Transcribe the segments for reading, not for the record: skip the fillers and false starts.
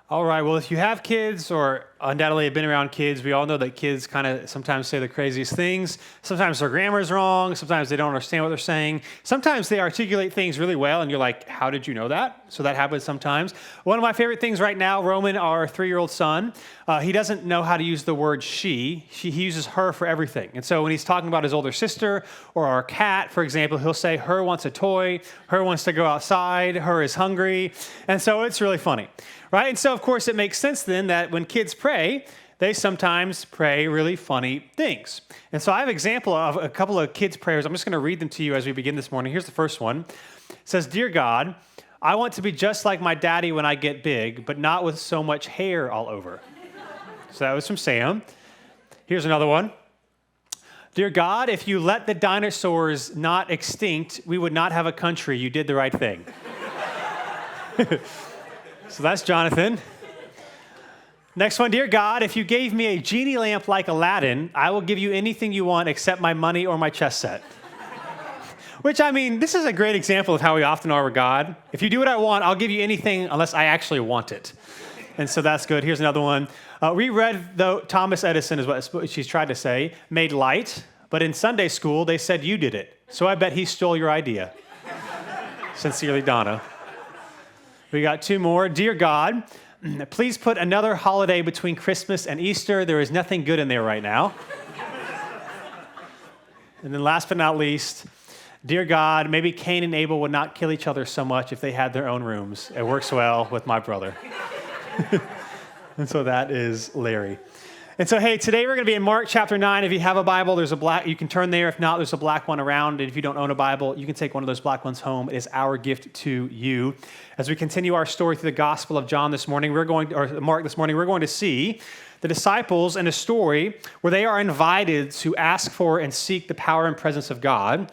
All right, well, if you have kids or undoubtedly have been around kids, we all know that kids kind of sometimes say the craziest things. Sometimes their grammar is wrong. Sometimes they don't understand what they're saying. Sometimes they articulate things really well, and you're like, how did you know that? So that happens sometimes. One of my favorite things right now, Roman, our 3-year-old son, he doesn't know how to use the word she. He uses her for everything. And so when he's talking about his older sister or our cat, for example, he'll say, her wants a toy, her wants to go outside, her is hungry. And so it's really funny. Right? And so, of course, it makes sense then that when kids pray, they sometimes pray really funny things. And so I have an example of a couple of kids' prayers. I'm just going to read them to you as we begin this morning. Here's the first one. It says, "Dear God, I want to be just like my daddy when I get big, but not with so much hair all over." So that was from Sam. Here's another one. "Dear God, if you let the dinosaurs not extinct, we would not have a country. You did the right thing." So that's Jonathan. Next one, "Dear God, if you gave me a genie lamp like Aladdin, I will give you anything you want except my money or my chess set." Which, I mean, this is a great example of how we often are with God. If you do what I want, I'll give you anything unless I actually want it. And so that's good. Here's another one. "We read, though, Thomas Edison is what she's tried to say, made light, but in Sunday school, they said you did it. So I bet he stole your idea." Sincerely, Donna. We got 2 more. "Dear God, please put another holiday between Christmas and Easter. There is nothing good in there right now." And then last but not least, "Dear God, maybe Cain and Abel would not kill each other so much if they had their own rooms. It works well with my brother." And so that is Larry. And so, hey, today we're going to be in Mark chapter 9. If you have a Bible, there's a black, you can turn there. If not, there's a black one around. And if you don't own a Bible, you can take one of those black ones home. It is our gift to you. As we continue our story through the Gospel of John this morning, Mark this morning, we're going to see the disciples in a story where they are invited to ask for and seek the power and presence of God,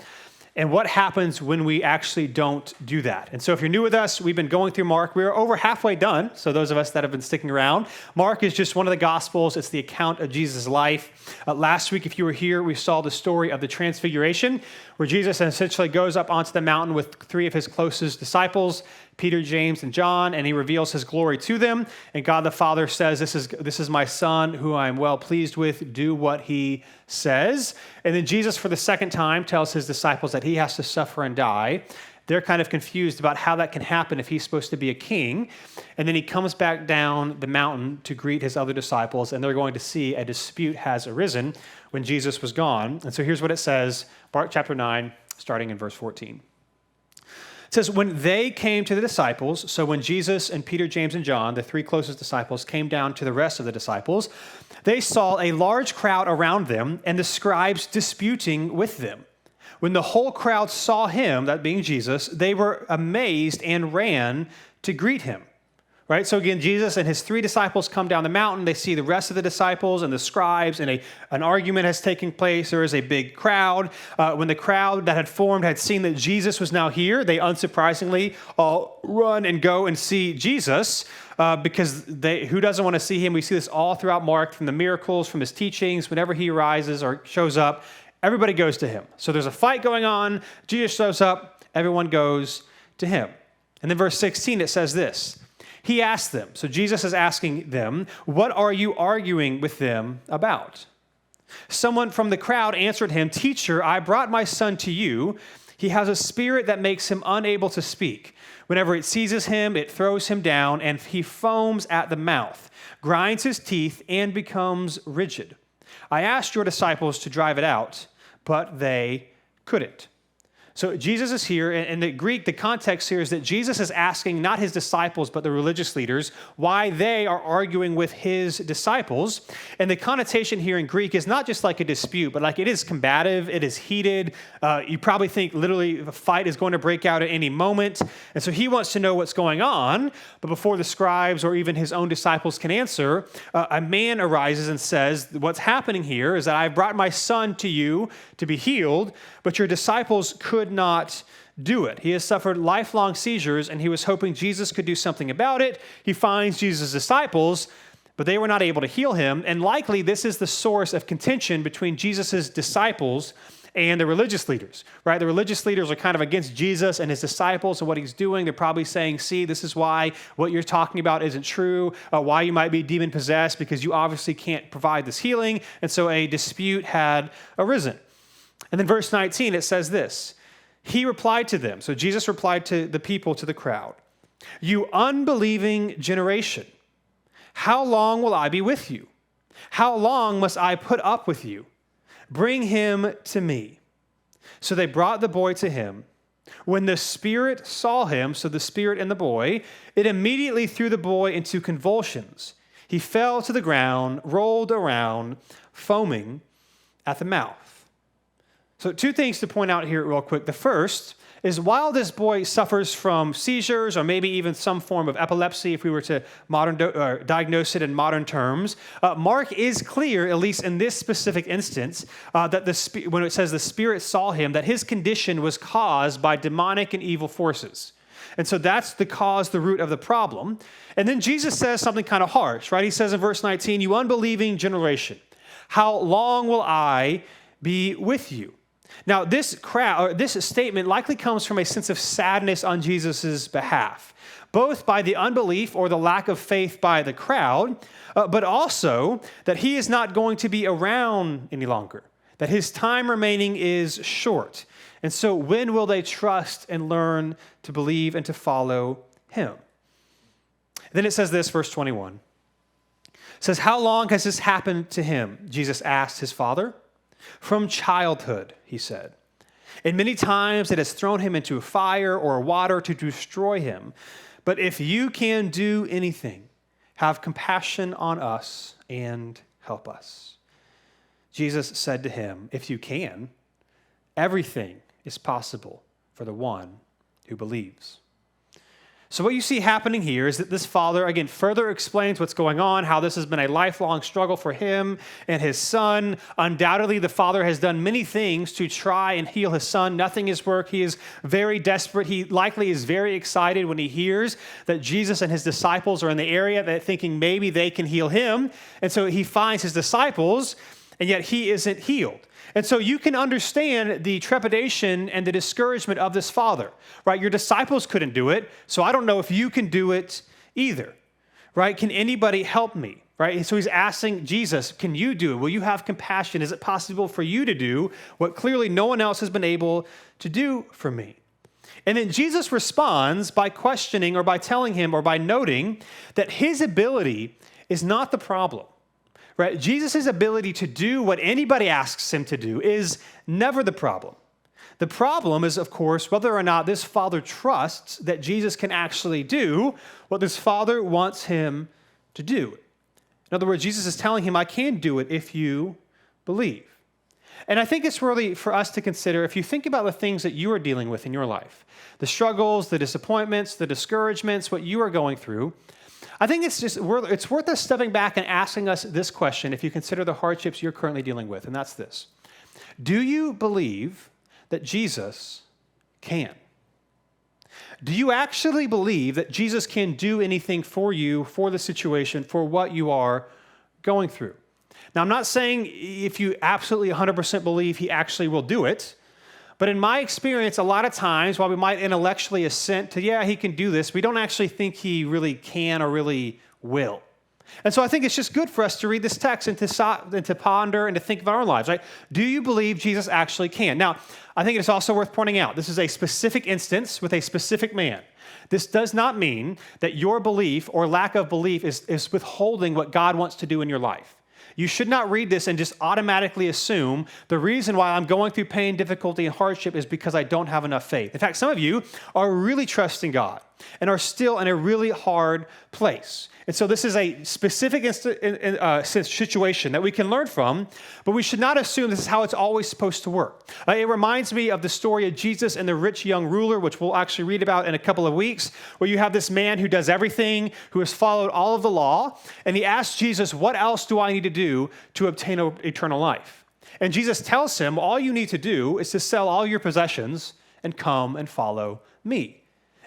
and what happens when we actually don't do that. And so if you're new with us, we've been going through Mark. We're over halfway done, so those of us that have been sticking around. Mark is just one of the Gospels. It's the account of Jesus' life. Last week, if you were here, we saw the story of the Transfiguration, where Jesus essentially goes up onto the mountain with 3 of his closest disciples, Peter, James, and John, and he reveals his glory to them. And God the Father says, this is my Son, who I am well pleased with. Do what he says. And then Jesus, for the second time, tells his disciples that he has to suffer and die. They're kind of confused about how that can happen if he's supposed to be a king. And then he comes back down the mountain to greet his other disciples, and they're going to see a dispute has arisen when Jesus was gone. And so here's what it says, Mark chapter 9, starting in verse 14. It says, "When they came to the disciples," so when Jesus and Peter, James, and John, the 3 closest disciples, came down to the rest of the disciples, they saw a large crowd around them and the scribes disputing with them. When the whole crowd saw him, that being Jesus, they were amazed and ran to greet him. Right? So again, Jesus and his 3 disciples come down the mountain. They see the rest of the disciples and the scribes, and an argument has taken place. There is a big crowd. When the crowd that had formed had seen that Jesus was now here, they unsurprisingly all run and go and see Jesus because who doesn't want to see him? We see this all throughout Mark, from the miracles, from his teachings. Whenever he arises or shows up, everybody goes to him. So there's a fight going on. Jesus shows up. Everyone goes to him. And then verse 16, it says this. He asked them, so Jesus is asking them, "What are you arguing with them about?" Someone from the crowd answered him, "Teacher, I brought my son to you. He has a spirit that makes him unable to speak. Whenever it seizes him, it throws him down, and he foams at the mouth, grinds his teeth, and becomes rigid. I asked your disciples to drive it out, but they couldn't." So Jesus is here, and in the Greek, the context here is that Jesus is asking not his disciples, but the religious leaders, why they are arguing with his disciples. And the connotation here in Greek is not just like a dispute, but like it is combative, it is heated. You probably think literally a fight is going to break out at any moment. And so he wants to know what's going on, but before the scribes or even his own disciples can answer, a man arises and says, "What's happening here is that I've brought my son to you to be healed, but your disciples could not do it. He has suffered lifelong seizures, and he was hoping Jesus could do something about it. He finds Jesus' disciples, but they were not able to heal him. And likely this is the source of contention between Jesus' disciples and the religious leaders, right? The religious leaders are kind of against Jesus and his disciples and what he's doing. They're probably saying, see, this is why what you're talking about isn't true, why you might be demon possessed, because you obviously can't provide this healing. And so a dispute had arisen. And then verse 19, it says this, he replied to them. So Jesus replied to the people, to the crowd, you unbelieving generation, how long will I be with you? How long must I put up with you? Bring him to me. So they brought the boy to him. When the spirit saw him, so the spirit in the boy, it immediately threw the boy into convulsions. He fell to the ground, rolled around, foaming at the mouth. So two things to point out here real quick. The first is while this boy suffers from seizures or maybe even some form of epilepsy, if we were to diagnose it in modern terms, Mark is clear, at least in this specific instance, that when it says the Spirit saw him, that his condition was caused by demonic and evil forces. And so that's the cause, the root of the problem. And then Jesus says something kind of harsh, right? He says in verse 19, you unbelieving generation, how long will I be with you? Now, this statement likely comes from a sense of sadness on Jesus' behalf, both by the unbelief or the lack of faith by the crowd, but also that he is not going to be around any longer, that his time remaining is short. And so when will they trust and learn to believe and to follow him? Then it says this, verse 21. It says, how long has this happened to him? Jesus asked his father. From childhood, he said. And many times it has thrown him into fire or water to destroy him. But if you can do anything, have compassion on us and help us. Jesus said to him, if you can, everything is possible for the one who believes. So what you see happening here is that this father, again, further explains what's going on, how this has been a lifelong struggle for him and his son. Undoubtedly, the father has done many things to try and heal his son. Nothing has worked. He is very desperate. He likely is very excited when he hears that Jesus and his disciples are in the area, that thinking maybe they can heal him. And so he finds his disciples, and yet he isn't healed. And so you can understand the trepidation and the discouragement of this father, right? Your disciples couldn't do it, so I don't know if you can do it either, right? Can anybody help me, right? So he's asking Jesus, can you do it? Will you have compassion? Is it possible for you to do what clearly no one else has been able to do for me? And then Jesus responds by questioning or by telling him or by noting that his ability is not the problem. Right? Jesus' ability to do what anybody asks him to do is never the problem. The problem is, of course, whether or not this father trusts that Jesus can actually do what this father wants him to do. In other words, Jesus is telling him, I can do it if you believe. And I think it's really for us to consider, if you think about the things that you are dealing with in your life, the struggles, the disappointments, the discouragements, what you are going through, I think it's worth us stepping back and asking us this question if you consider the hardships you're currently dealing with, and that's this. Do you believe that Jesus can? Do you actually believe that Jesus can do anything for you, for the situation, for what you are going through? Now, I'm not saying if you absolutely 100% believe he actually will do it, but in my experience, a lot of times, while we might intellectually assent to, yeah, he can do this, we don't actually think he really can or really will. And so I think it's just good for us to read this text and to ponder and to think of our own lives, right? Do you believe Jesus actually can? Now, I think it's also worth pointing out, this is a specific instance with a specific man. This does not mean that your belief or lack of belief is withholding what God wants to do in your life. You should not read this and just automatically assume the reason why I'm going through pain, difficulty, and hardship is because I don't have enough faith. In fact, some of you are really trusting God and are still in a really hard place. And so this is a specific situation that we can learn from, but we should not assume this is how it's always supposed to work. It reminds me of the story of Jesus and the rich young ruler, which we'll actually read about in a couple of weeks, where you have this man who does everything, who has followed all of the law, and he asks Jesus, what else do I need to do to obtain eternal life? And Jesus tells him, all you need to do is to sell all your possessions and come and follow me.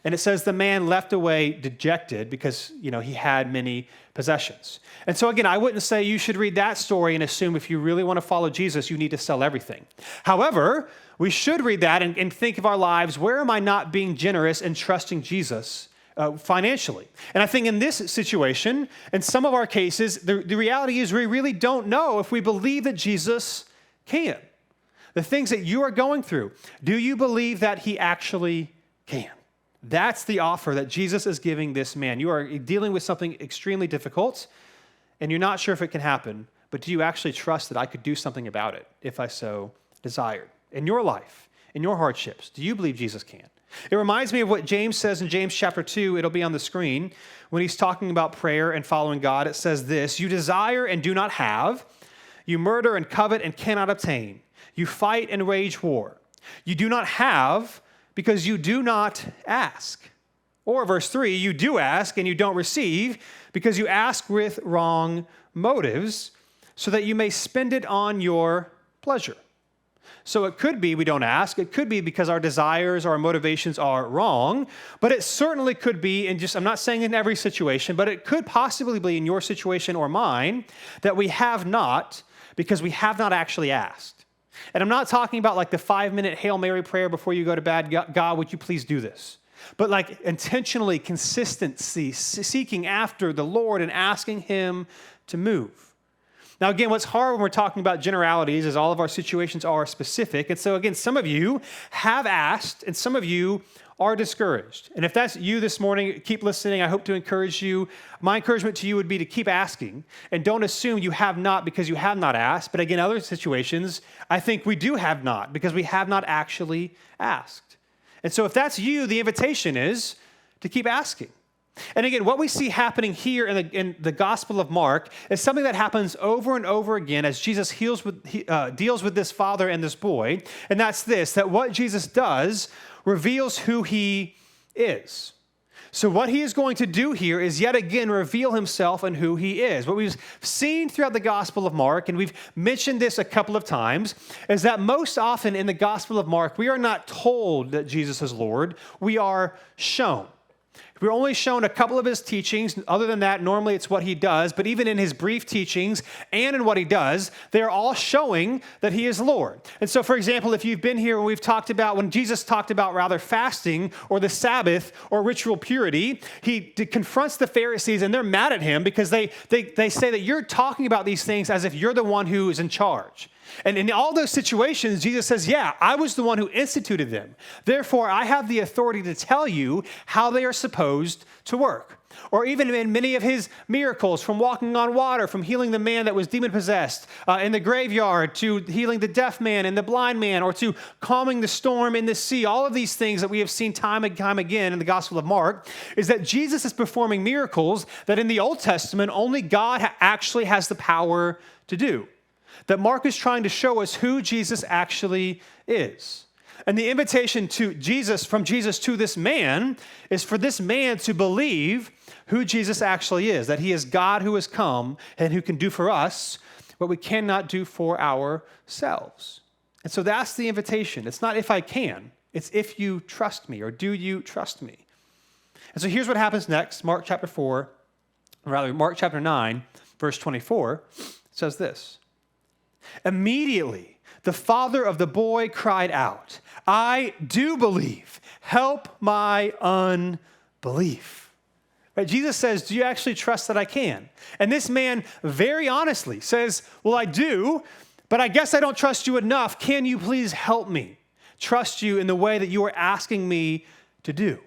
And it says the man left away dejected because, he had many possessions. And so again, I wouldn't say you should read that story and assume if you really want to follow Jesus, you need to sell everything. However, we should read that and think of our lives, where am I not being generous and trusting Jesus financially? And I think in this situation, in some of our cases, the reality is we really don't know if we believe that Jesus can. The things that you are going through, do you believe that he actually can? That's the offer that Jesus is giving this man. You are dealing with something extremely difficult, and you're not sure if it can happen, but do you actually trust that I could do something about it if I so desired? In your life, in your hardships, do you believe Jesus can? It reminds me of what James says in James chapter 2. It'll be on the screen. When he's talking about prayer and following God, it says this: you desire and do not have. You murder and covet and cannot obtain. You fight and wage war. You do not have because you do not ask. Or verse 3, you do ask and you don't receive because you ask with wrong motives so that you may spend it on your pleasure. So it could be we don't ask. It could be because our desires, our motivations are wrong. But it certainly could be, I'm not saying in every situation, but it could possibly be in your situation or mine that we have not because we have not actually asked. And I'm not talking about like the 5-minute Hail Mary prayer before you go to bed, God, would you please do this? But like intentionally, consistency, seeking after the Lord and asking him to move. Now, again, what's hard when we're talking about generalities is all of our situations are specific. And so, again, some of you have asked and some of you are discouraged. And if that's you this morning, keep listening. I hope to encourage you. My encouragement to you would be to keep asking and don't assume you have not because you have not asked. But again, other situations, I think we do have not because we have not actually asked. And so if that's you, the invitation is to keep asking. And again, what we see happening here in the Gospel of Mark is something that happens over and over again as Jesus deals with this father and this boy. And that's this, that what Jesus does reveals who he is. So what he is going to do here is yet again reveal himself and who he is. What we've seen throughout the Gospel of Mark, and we've mentioned this a couple of times, is that most often in the Gospel of Mark, we are not told that Jesus is Lord. We are shown. We're only shown a couple of his teachings. Other than that, normally it's what he does. But even in his brief teachings and in what he does, they're all showing that he is Lord. And so, for example, if you've been here when Jesus talked about fasting or the Sabbath or ritual purity, he confronts the Pharisees and they're mad at him because they say that you're talking about these things as if you're the one who is in charge. And in all those situations, Jesus says, yeah, I was the one who instituted them. Therefore, I have the authority to tell you how they are supposed to work. Or even in many of his miracles, from walking on water, from healing the man that was demon-possessed in the graveyard, to healing the deaf man and the blind man, or to calming the storm in the sea, all of these things that we have seen time and time again in the Gospel of Mark, is that Jesus is performing miracles that in the Old Testament only God actually has the power to do. That Mark is trying to show us who Jesus actually is. And the invitation from Jesus to this man is for this man to believe who Jesus actually is, that he is God who has come and who can do for us what we cannot do for ourselves. And so that's the invitation. It's not if I can, it's if you trust me, or do you trust me? And so here's what happens next. Mark chapter 9, verse 24 says this. Immediately, the father of the boy cried out, I do believe. Help my unbelief. Right? Jesus says, do you actually trust that I can? And this man very honestly says, well, I do, but I guess I don't trust you enough. Can you please help me trust you in the way that you are asking me to do?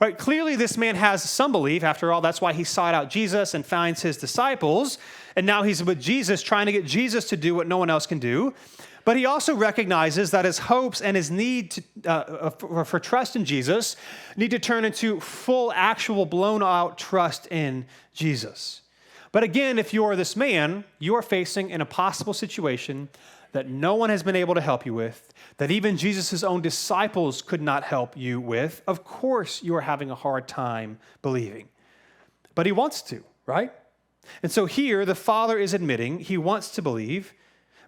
Right? Clearly, this man has some belief. After all, that's why he sought out Jesus and finds his disciples. And now he's with Jesus, trying to get Jesus to do what no one else can do. But he also recognizes that his hopes and his need for trust in Jesus need to turn into full, actual, blown-out trust in Jesus. But again, if you are this man, you are facing an impossible situation that no one has been able to help you with, that even Jesus' own disciples could not help you with. Of course, you are having a hard time believing. But he wants to, right? And so here, the Father is admitting he wants to believe,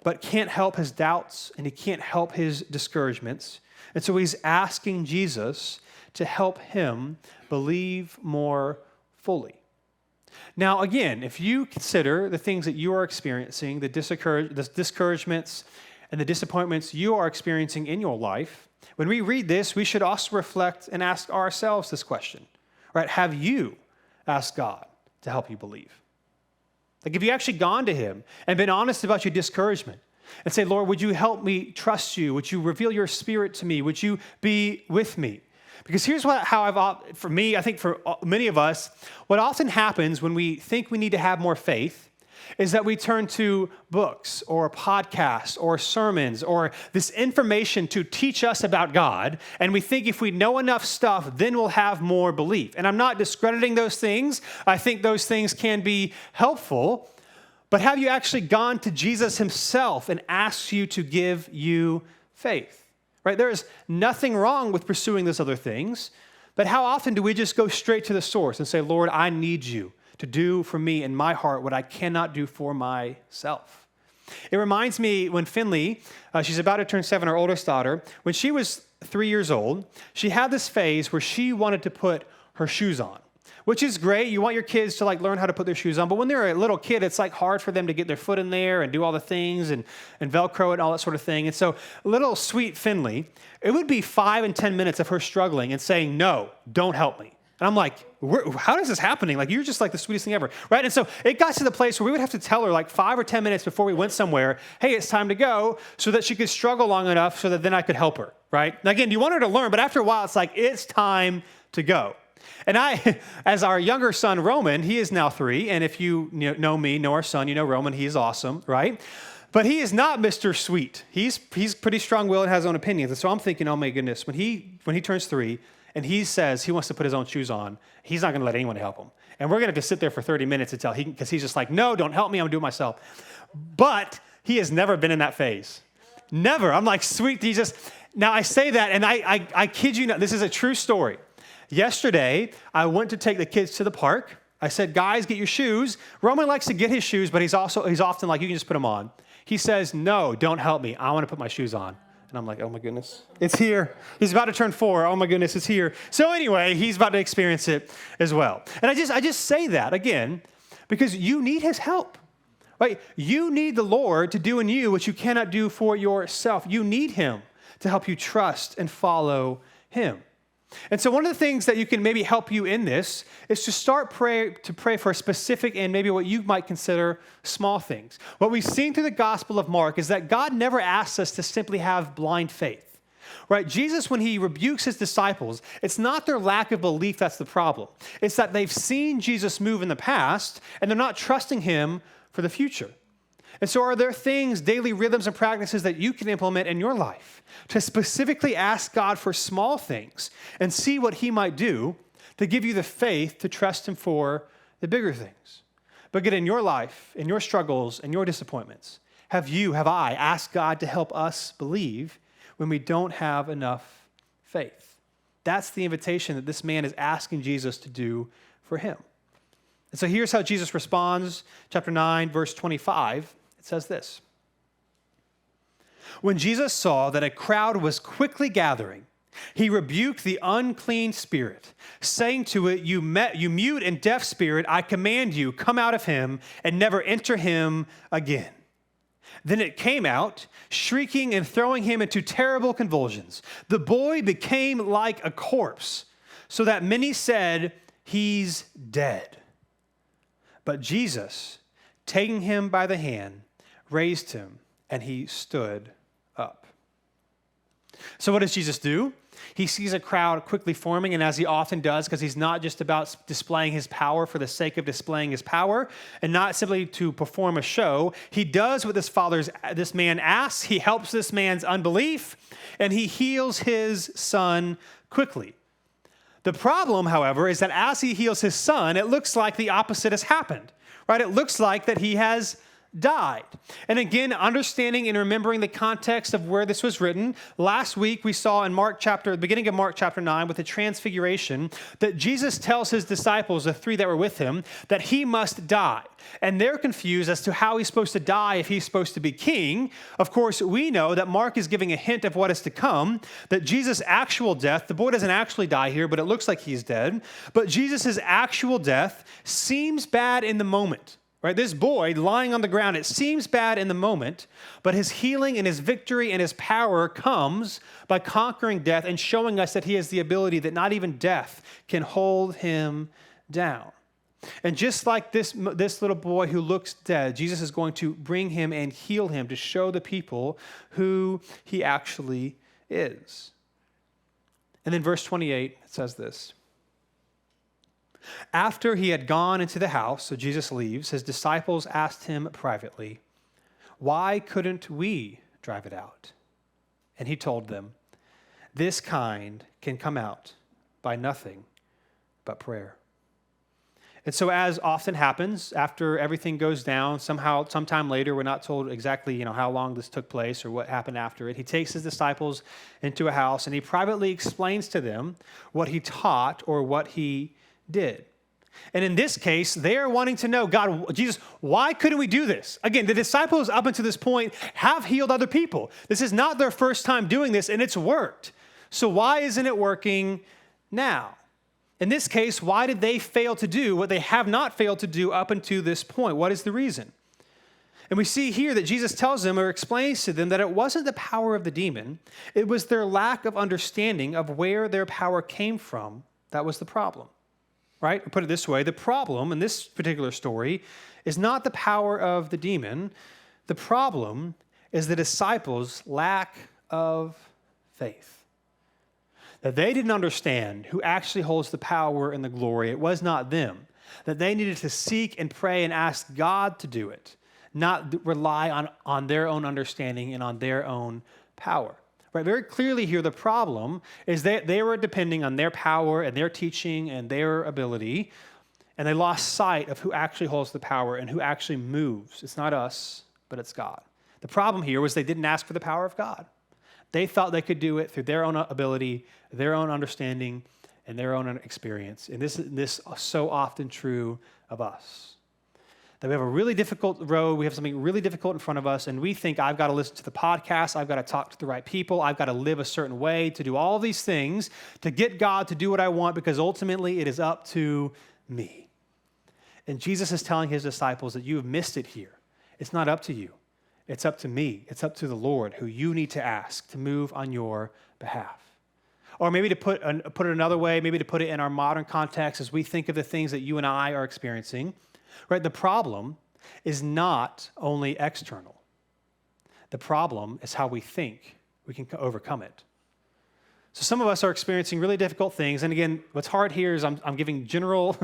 but can't help his doubts and he can't help his discouragements. And so he's asking Jesus to help him believe more fully. Now, again, if you consider the things that you are experiencing, the discouragements and the disappointments you are experiencing in your life, when we read this, we should also reflect and ask ourselves this question, right? Have you asked God to help you believe? Like, have you actually gone to him and been honest about your discouragement and say, Lord, would you help me trust you? Would you reveal your spirit to me? Would you be with me? Because here's for me, I think for many of us, what often happens when we think we need to have more faith is that we turn to books or podcasts or sermons or this information to teach us about God. And we think if we know enough stuff, then we'll have more belief. And I'm not discrediting those things. I think those things can be helpful. But have you actually gone to Jesus himself and asked you to give you faith? Right? There is nothing wrong with pursuing those other things, but how often do we just go straight to the source and say, Lord, I need you to do for me in my heart what I cannot do for myself? It reminds me when Finley, she's about to turn 7, our oldest daughter, when she was 3 years old, she had this phase where she wanted to put her shoes on, which is great. You want your kids to learn how to put their shoes on. But when they're a little kid, it's hard for them to get their foot in there and do all the things and Velcro and all that sort of thing. And so little sweet Finley, it would be 5 and 10 minutes of her struggling and saying, no, don't help me. And I'm like, how is this happening? You're just the sweetest thing ever, right? And so it got to the place where we would have to tell her 5 or 10 minutes before we went somewhere, hey, it's time to go, so that she could struggle long enough so that then I could help her, right? Now, again, you want her to learn, but after a while, it's time to go. And I, as our younger son, Roman, he is now 3. And if you know me, know our son, you know Roman, he is awesome, right? But he is not Mr. Sweet. He's pretty strong-willed and has his own opinions. And so I'm thinking, oh my goodness, when he turns 3 and he says he wants to put his own shoes on, he's not going to let anyone help him. And we're going to have to sit there for 30 minutes until because he's just no, don't help me, I'm going to do it myself. But he has never been in that phase. Never. I'm sweet, now I say that and I kid you not, this is a true story. Yesterday, I went to take the kids to the park. I said, guys, get your shoes. Roman likes to get his shoes, but he's often you can just put them on. He says, no, don't help me. I want to put my shoes on. And I'm like, oh my goodness, it's here. He's about to turn 4. Oh my goodness, it's here. So anyway, he's about to experience it as well. And I just say that again, because you need his help, right? You need the Lord to do in you what you cannot do for yourself. You need him to help you trust and follow him. And so one of the things that you can maybe help you in this is to pray for specific and maybe what you might consider small things. What we've seen through the Gospel of Mark is that God never asks us to simply have blind faith, right? Jesus, when he rebukes his disciples, it's not their lack of belief that's the problem. It's that they've seen Jesus move in the past and they're not trusting him for the future. And so are there things, daily rhythms and practices that you can implement in your life to specifically ask God for small things and see what he might do to give you the faith to trust him for the bigger things? But again, in your life, in your struggles, and your disappointments, have I asked God to help us believe when we don't have enough faith? That's the invitation that this man is asking Jesus to do for him. And so here's how Jesus responds. Chapter 9, verse 25. Says this: when Jesus saw that a crowd was quickly gathering, he rebuked the unclean spirit, saying to it, you mute and deaf spirit, I command you, come out of him and never enter him again. Then it came out, shrieking and throwing him into terrible convulsions. The boy became like a corpse, so that many said, he's dead. But Jesus, taking him by the hand, raised him, and he stood up. So what does Jesus do? He sees a crowd quickly forming, and as he often does, because he's not just about displaying his power for the sake of displaying his power, and not simply to perform a show, he does what this man asks. He helps this man's unbelief, and he heals his son quickly. The problem, however, is that as he heals his son, it looks like the opposite has happened, right? It looks like that he has died. And again, understanding and remembering the context of where this was written, last week we saw in the beginning of Mark chapter 9 with the transfiguration, that Jesus tells his disciples, the three that were with him, that he must die. And they're confused as to how he's supposed to die if he's supposed to be king. Of course, we know that Mark is giving a hint of what is to come, that Jesus' actual death, the boy doesn't actually die here, but it looks like he's dead. But Jesus' actual death seems bad in the moment. Right? This boy lying on the ground, it seems bad in the moment, but his healing and his victory and his power comes by conquering death and showing us that he has the ability that not even death can hold him down. And just like this little boy who looks dead, Jesus is going to bring him and heal him to show the people who he actually is. And then verse 28, it says this. After he had gone into the house, so Jesus leaves, his disciples asked him privately, "Why couldn't we drive it out?" And he told them, "This kind can come out by nothing but prayer." And so as often happens, after everything goes down, sometime later, we're not told exactly, how long this took place or what happened after it. He takes his disciples into a house and he privately explains to them what he taught or what he did. And in this case, they are wanting to know, God, Jesus, why couldn't we do this? Again, the disciples up until this point have healed other people. This is not their first time doing this, and it's worked. So why isn't it working now? In this case, why did they fail to do what they have not failed to do up until this point? What is the reason? And we see here that Jesus tells them or explains to them that it wasn't the power of the demon. It was their lack of understanding of where their power came from that was the problem. Right? Or put it this way, the problem in this particular story is not the power of the demon. The problem is the disciples' lack of faith. That they didn't understand who actually holds the power and the glory. It was not them. That they needed to seek and pray and ask God to do it, not rely on their own understanding and on their own power. Right, very clearly here, the problem is that they were depending on their power and their teaching and their ability, and they lost sight of who actually holds the power and who actually moves. It's not us, but it's God. The problem here was they didn't ask for the power of God. They thought they could do it through their own ability, their own understanding, and their own experience. And this is so often true of us. That we have a really difficult road, we have something really difficult in front of us, and we think, I've got to listen to the podcast, I've got to talk to the right people, I've got to live a certain way, to do all these things, to get God to do what I want, because ultimately it is up to me. And Jesus is telling his disciples that you have missed it here. It's not up to you. It's up to me. It's up to the Lord, who you need to ask to move on your behalf. Or maybe to put it another way, maybe to put it in our modern context as we think of the things that you and I are experiencing. Right? The problem is not only external. The problem is how we think we can overcome it. So some of us are experiencing really difficult things. And again, what's hard here is I'm giving general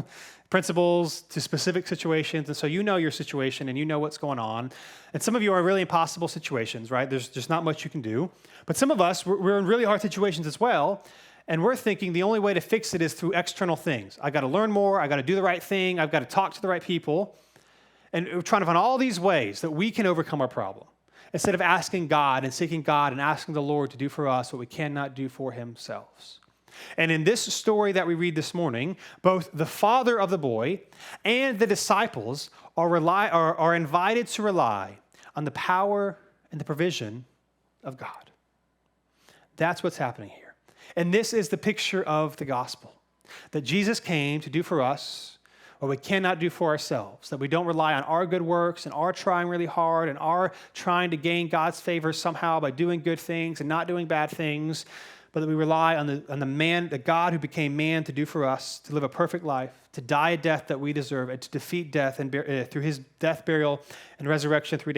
principles to specific situations. And so you know your situation and you know what's going on. And some of you are in really impossible situations, right? There's just not much you can do. But some of us, we're in really hard situations as well. And we're thinking the only way to fix it is through external things. I got to learn more. I got to do the right thing. I've got to talk to the right people. And we're trying to find all these ways that we can overcome our problem instead of asking God and seeking God and asking the Lord to do for us what we cannot do for himself. And in this story that we read this morning, both the father of the boy and the disciples are invited to rely on the power and the provision of God. That's what's happening here. And this is the picture of the gospel, that Jesus came to do for us what we cannot do for ourselves, that we don't rely on our good works and our trying really hard and our trying to gain God's favor somehow by doing good things and not doing bad things, but that we rely on the God who became man to do for us, to live a perfect life, to die a death that we deserve, and to defeat death and through his death, burial, and resurrection 3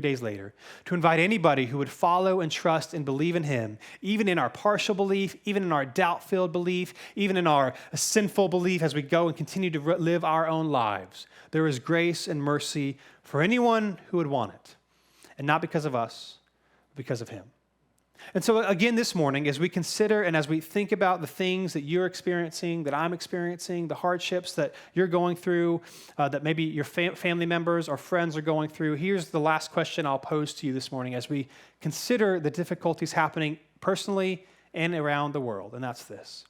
days later, to invite anybody who would follow and trust and believe in him, even in our partial belief, even in our doubt-filled belief, even in our sinful belief as we go and continue to live our own lives. There is grace and mercy for anyone who would want it, and not because of us, but because of him. And so again, this morning, as we consider and as we think about the things that you're experiencing, that I'm experiencing, the hardships that you're going through, that maybe your family members or friends are going through, here's the last question I'll pose to you this morning as we consider the difficulties happening personally and around the world, and that's this.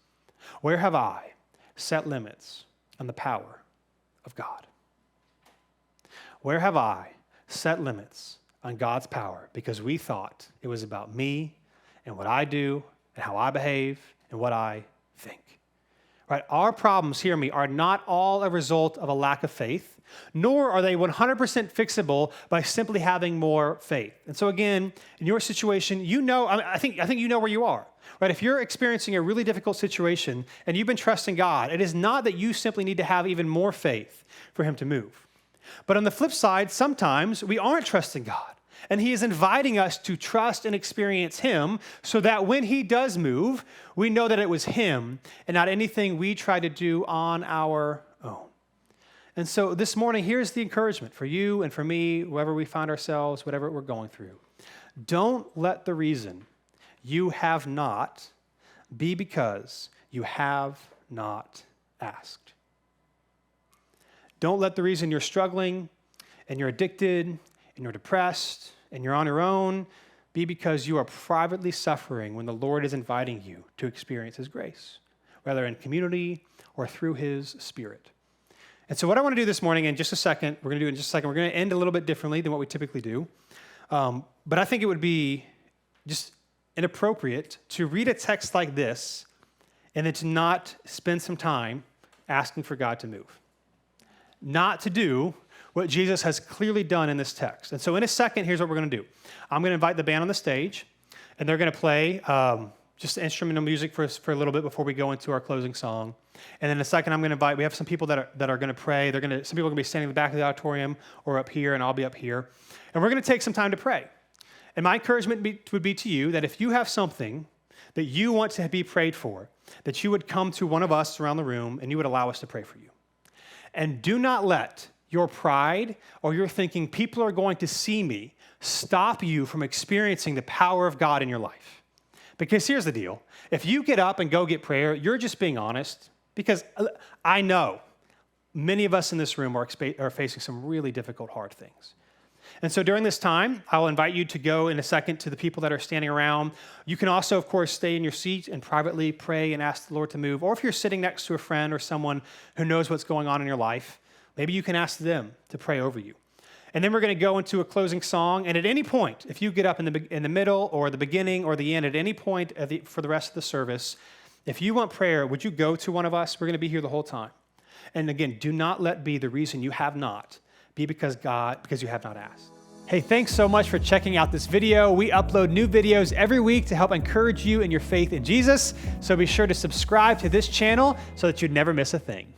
Where have I set limits on the power of God? Where have I set limits on God's power because we thought it was about me and what I do and how I behave and what I think? Right? Our problems, hear me, are not all a result of a lack of faith, nor are they 100% fixable by simply having more faith. And so again, in your situation, you know, I think you know where you are. Right? If you're experiencing a really difficult situation and you've been trusting God, it is not that you simply need to have even more faith for him to move. But on the flip side, sometimes we aren't trusting God. And he is inviting us to trust and experience him so that when he does move, we know that it was him and not anything we try to do on our own. And so this morning, here's the encouragement for you and for me, wherever we find ourselves, whatever we're going through. Don't let the reason you have not be because you have not asked. Don't let the reason you're struggling and you're addicted and you're depressed and you're on your own be because you are privately suffering when the Lord is inviting you to experience his grace, whether in community or through his Spirit. And so what I want to do this morning in just a second, we're going to end a little bit differently than what we typically do. But I think it would be just inappropriate to read a text like this and then to not spend some time asking for God to move. Not to do what Jesus has clearly done in this text. And so in a second, here's what we're going to do. I'm going to invite the band on the stage, and they're going to play just instrumental music for a little bit before we go into our closing song. And then in a second, I'm going to invite, we have some people that are going to pray. Some people are going to be standing in the back of the auditorium or up here, and I'll be up here. And we're going to take some time to pray. And my encouragement would be to you that if you have something that you want to be prayed for, that you would come to one of us around the room and you would allow us to pray for you. And do not let your pride or your thinking people are going to see me stop you from experiencing the power of God in your life. Because here's the deal. If you get up and go get prayer, you're just being honest. Because I know many of us in this room are facing some really difficult, hard things. And so during this time, I'll invite you to go in a second to the people that are standing around. You can also, of course, stay in your seat and privately pray and ask the Lord to move. Or if you're sitting next to a friend or someone who knows what's going on in your life, maybe you can ask them to pray over you. And then we're going to go into a closing song. And at any point, if you get up in the middle or the beginning or the end, at any point for the rest of the service, if you want prayer, would you go to one of us? We're going to be here the whole time. And again, do not let be the reason you have not be because you have not asked. Hey, thanks so much for checking out this video. We upload new videos every week to help encourage you in your faith in Jesus. So be sure to subscribe to this channel so that you never miss a thing.